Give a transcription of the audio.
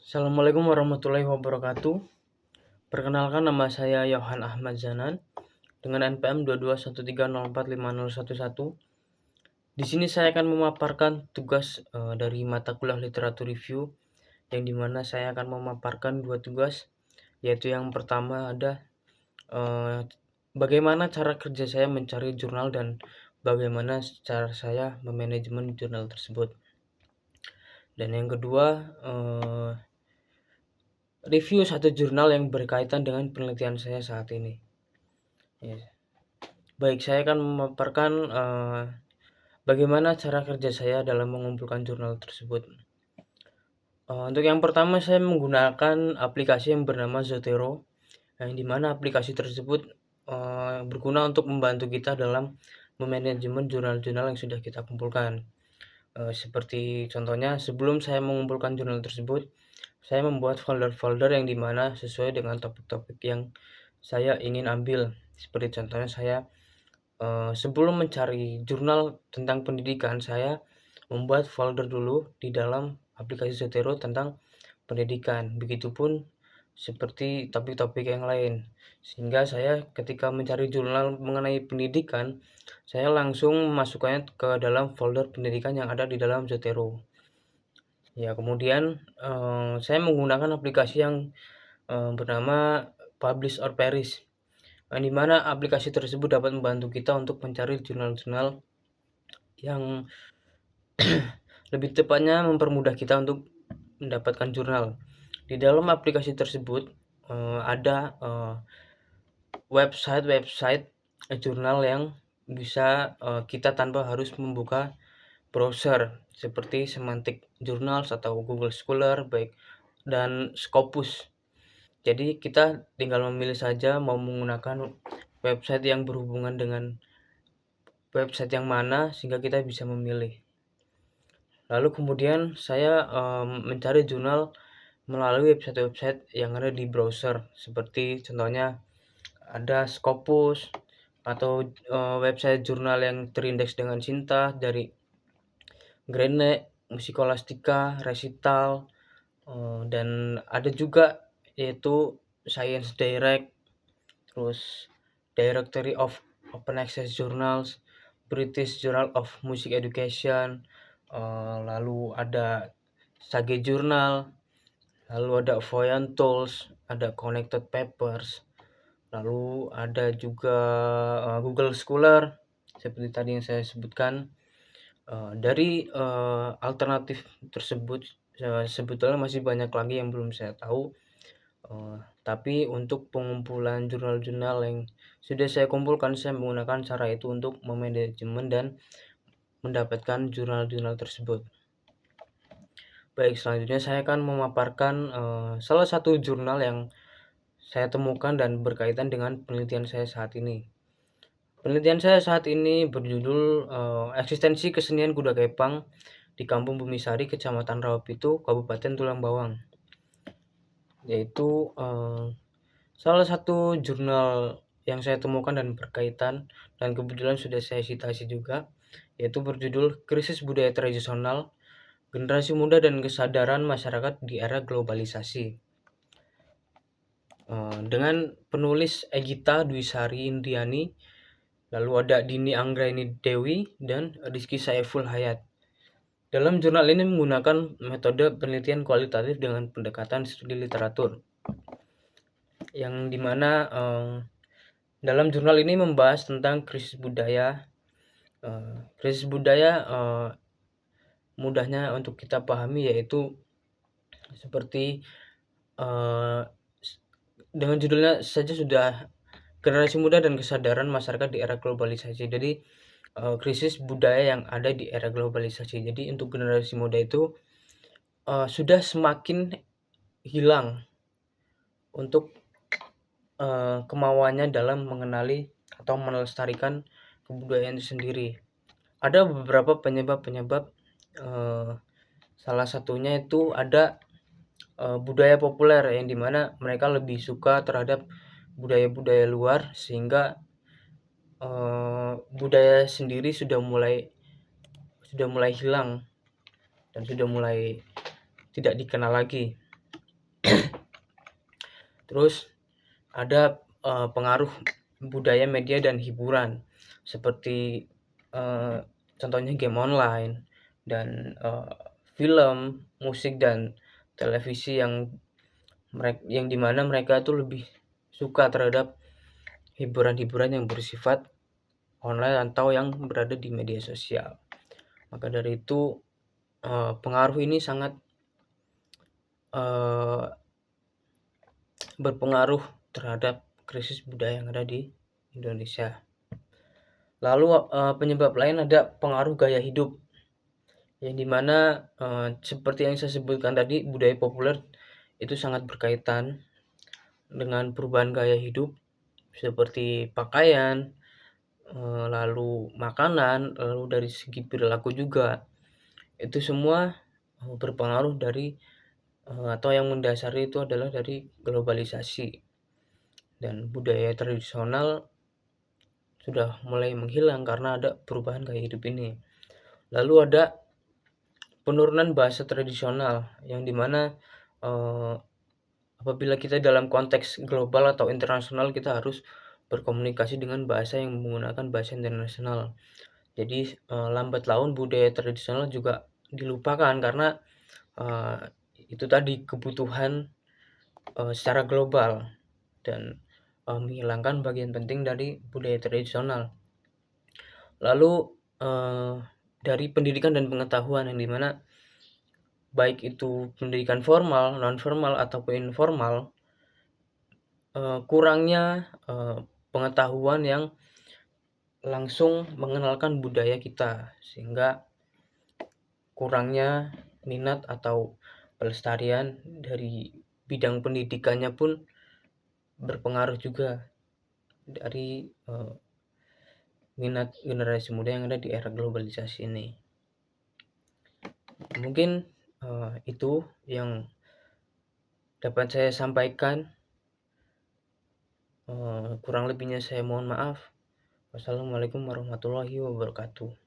Assalamualaikum warahmatullahi wabarakatuh. Perkenalkan, nama saya Yohan Ahmad Zanan dengan NPM 221304501. Di sini saya akan memaparkan tugas dari mata kuliah literatur review, yang dimana saya akan memaparkan dua tugas, yaitu yang pertama ada bagaimana cara kerja saya mencari jurnal dan bagaimana cara saya memanajemen jurnal tersebut. Dan yang kedua, review satu jurnal yang berkaitan dengan penelitian saya saat ini. Ya. Baik, saya akan memaparkan bagaimana cara kerja saya dalam mengumpulkan jurnal tersebut. Untuk yang pertama, saya menggunakan aplikasi yang bernama Zotero, yang dimana aplikasi tersebut berguna untuk membantu kita dalam memanajemen jurnal-jurnal yang sudah kita kumpulkan. Seperti contohnya, sebelum saya mengumpulkan jurnal tersebut, saya membuat folder-folder yang dimana sesuai dengan topik-topik yang saya ingin ambil. Seperti contohnya, saya sebelum mencari jurnal tentang pendidikan, saya membuat folder dulu di dalam aplikasi Zotero tentang pendidikan. Begitupun seperti topik-topik yang lain. Sehingga saya ketika mencari jurnal mengenai pendidikan, saya langsung memasukkannya ke dalam folder pendidikan yang ada di dalam Zotero. Ya, kemudian saya menggunakan aplikasi yang bernama Publish or Perish, di mana aplikasi tersebut dapat membantu kita untuk mencari jurnal-jurnal yang lebih tepatnya mempermudah kita untuk mendapatkan jurnal. Di dalam aplikasi tersebut ada website jurnal yang bisa kita tanpa harus membuka browser seperti Semantic Journals atau Google Scholar baik dan Scopus. Jadi kita tinggal memilih saja mau menggunakan website yang berhubungan dengan website yang mana, sehingga kita bisa memilih. Lalu kemudian saya mencari jurnal melalui website-website yang ada di browser, seperti contohnya ada Scopus atau website jurnal yang terindeks dengan Cinta dari Greenlight, Musikolastika, Recital, dan ada juga yaitu Science Direct, terus Directory of Open Access Journals, British Journal of Music Education, lalu ada Sage Journal, lalu ada Voyant Tools, ada Connected Papers, lalu ada juga Google Scholar seperti tadi yang saya sebutkan. Dari alternatif tersebut sebetulnya masih banyak lagi yang belum saya tahu, tapi untuk pengumpulan jurnal-jurnal yang sudah saya kumpulkan, saya menggunakan cara itu untuk memanajemen dan mendapatkan jurnal-jurnal tersebut. Baik, selanjutnya saya akan memaparkan salah satu jurnal yang saya temukan dan berkaitan dengan penelitian saya saat ini. Penelitian saya saat ini berjudul Eksistensi Kesenian Kuda Kepang di Kampung Bumisari, Kecamatan Rawapitu, Kabupaten Tulang Bawang. Yaitu salah satu jurnal yang saya temukan dan berkaitan, dan kebetulan sudah saya citasi juga, yaitu berjudul Krisis Budaya Tradisional, Generasi Muda dan Kesadaran Masyarakat di Era Globalisasi. Dengan penulis Egita Dwisari Indriani, lalu ada Dini Anggraini Dewi, dan Rizky Saiful Hayat. Dalam jurnal ini menggunakan metode penelitian kualitatif dengan pendekatan studi literatur, yang dimana dalam jurnal ini membahas tentang krisis budaya. Krisis budaya mudahnya untuk kita pahami yaitu seperti dengan judulnya saja sudah, Generasi Muda dan Kesadaran Masyarakat di Era Globalisasi. Jadi krisis budaya yang ada di era globalisasi. Jadi untuk generasi muda itu sudah semakin hilang untuk kemauannya dalam mengenali atau melestarikan kebudayaan itu sendiri. Ada beberapa penyebab-penyebab, salah satunya itu ada budaya populer, yang dimana mereka lebih suka terhadap budaya-budaya luar, sehingga budaya sendiri sudah mulai hilang dan sudah mulai tidak dikenal lagi. Terus ada, pengaruh budaya media dan hiburan seperti, eee, contohnya game online dan, film, musik, dan televisi yang di mana mereka tuh lebih suka terhadap hiburan-hiburan yang bersifat online atau yang berada di media sosial. Maka dari itu, pengaruh ini sangat, eee, berpengaruh terhadap krisis budaya yang ada di Indonesia. Lalu, penyebab lain ada pengaruh gaya hidup, yang di mana, seperti yang saya sebutkan tadi, budaya populer itu sangat berkaitan dengan perubahan gaya hidup seperti pakaian, lalu makanan, lalu dari segi perilaku juga. Itu semua, berpengaruh dari, atau yang mendasari itu adalah dari globalisasi, dan budaya tradisional sudah mulai menghilang karena ada perubahan gaya hidup ini. Lalu ada penurunan bahasa tradisional, yang di mana, eee, apabila kita dalam konteks global atau internasional, kita harus berkomunikasi dengan bahasa yang menggunakan bahasa internasional. Jadi, lambat laun budaya tradisional juga dilupakan karena, eee, itu tadi kebutuhan, secara global, dan, menghilangkan bagian penting dari budaya tradisional. Lalu, eee, dari pendidikan dan pengetahuan, yang di mana baik itu pendidikan formal, non formal, ataupun informal, kurangnya, pengetahuan yang langsung mengenalkan budaya kita, sehingga kurangnya minat atau pelestarian dari bidang pendidikannya pun berpengaruh juga dari, minat generasi muda yang ada di era globalisasi ini. Mungkin, itu yang dapat saya sampaikan, kurang lebihnya saya mohon maaf. Wassalamualaikum warahmatullahi wabarakatuh.